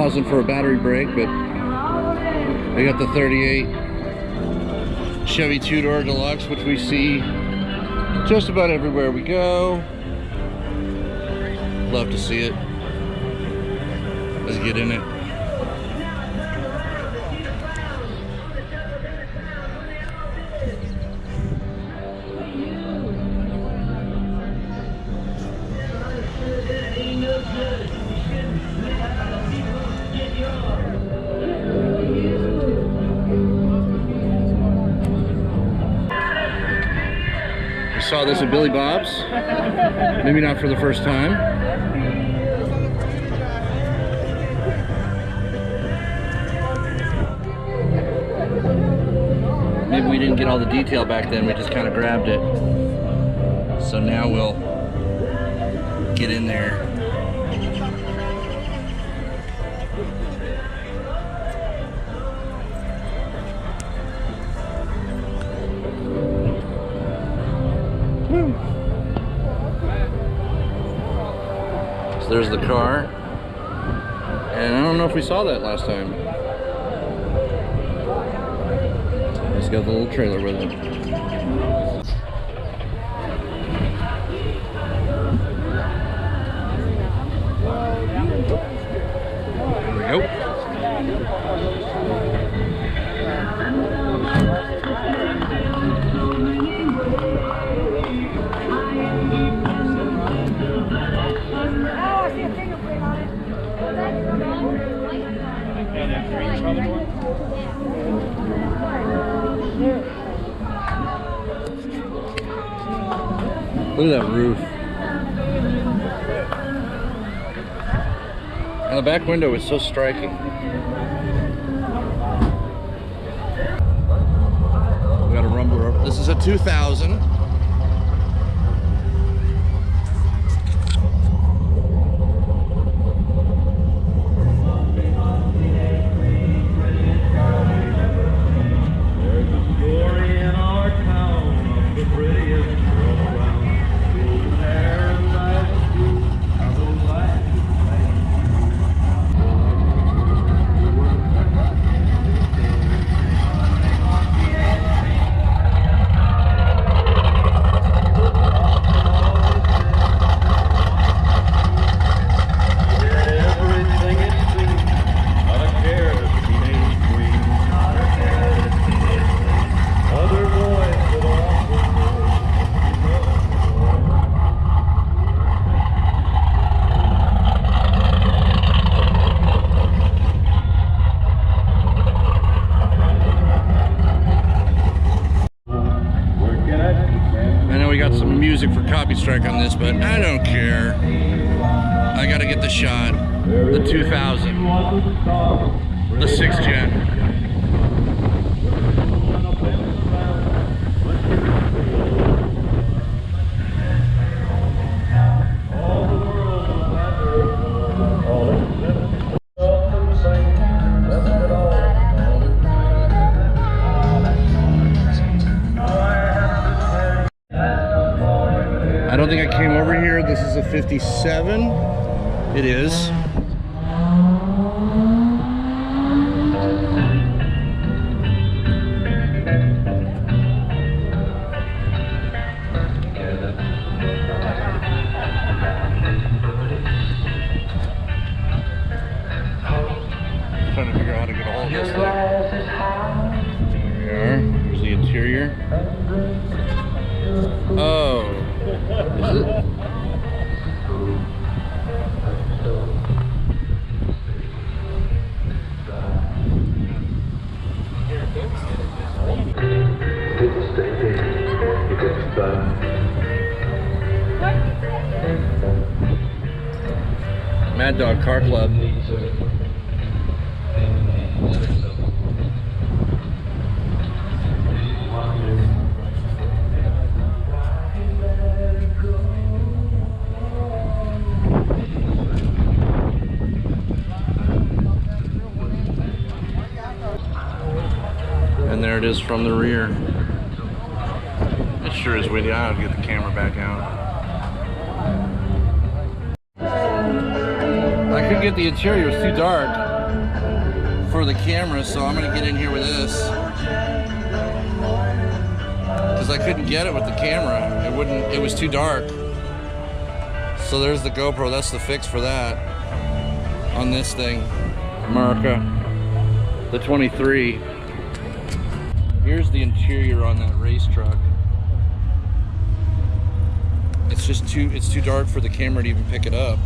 pausing for a battery break, but they got the 38 Chevy two-door deluxe, which we see just about everywhere we go. Love to see it. Let's get in it. We saw this at Billy Bob's. Maybe not for the first time. Maybe we didn't get all the detail back then, we just kind of grabbed it. So now we'll get in there. So there's the car. And I don't know if we saw that last time. It's got the little trailer with it. There we go. Look at that roof. And the back window is so striking. We got a rumble over. This is a 2000. For copy strike on this, but I don't care. I gotta get the shot. The 2000, the 6th gen. I don't think I came over here. This is a 57. It is. Trying to figure out how to get a hold of this thing. There we are. Here's the interior. Oh. Is it? Mad Dog Car Club. And there it is from the rear. It sure is windy. I'll get the camera back out. I couldn't get the interior, it was too dark. for the camera, so I'm gonna get in here with this because I couldn't get it with the camera. It was too dark. So there's the GoPro. That's the fix for that on this thing. America, the 23. Here's the interior on that race truck. It's just too dark for the camera to even pick it up.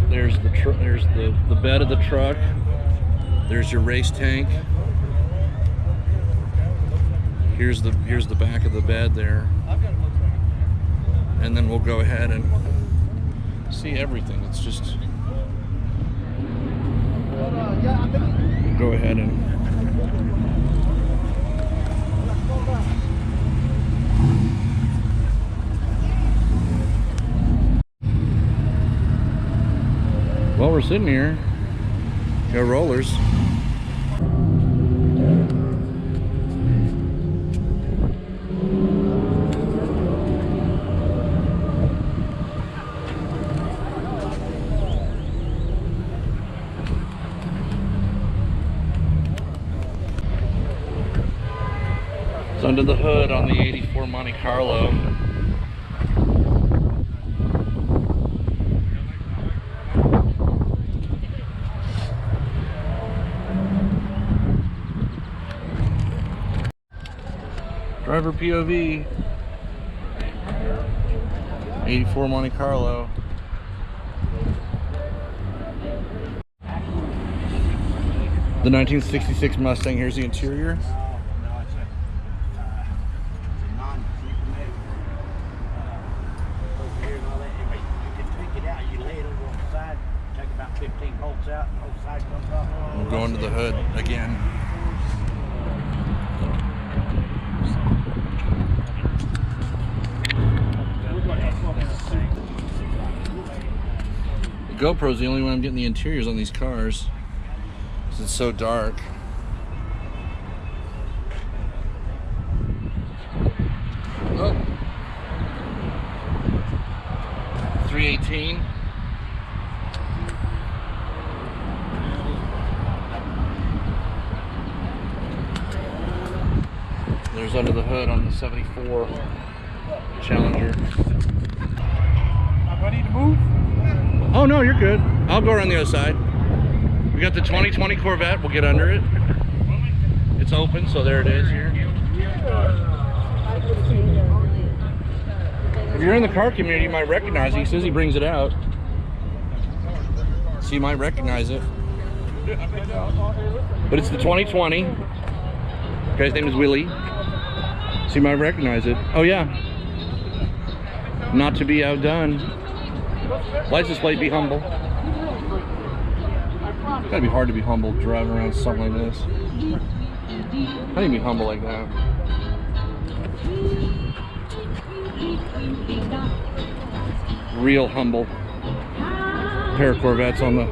There's the bed of the truck. There's your race tank. Here's the back of the bed there. And then we'll go ahead and see everything. It's just we'll go ahead and while we're sitting here, got rollers. It's under the hood on the 84 Monte Carlo. Driver POV, 84 Monte Carlo. The 1966 Mustang. Here's the interior. We'll go into the hood again. The GoPro's the only one I'm getting the interiors on these cars because it's so dark. Oh. 318. There's under the hood on the 74 Challenger. Do I need to move? Oh no, you're good. I'll go around the other side. We got the 2020 Corvette. We'll get under it. It's open, so there it is here. If you're in the car community, you might recognize it. He says he brings it out, so you might recognize it. But it's the 2020. The guy's name is Willie. So you might recognize it. Oh yeah. Not to be outdone. License plate, be humble. It's gotta be hard to be humble driving around something like this. How do you be humble like that? Real humble. Pair of Corvettes on the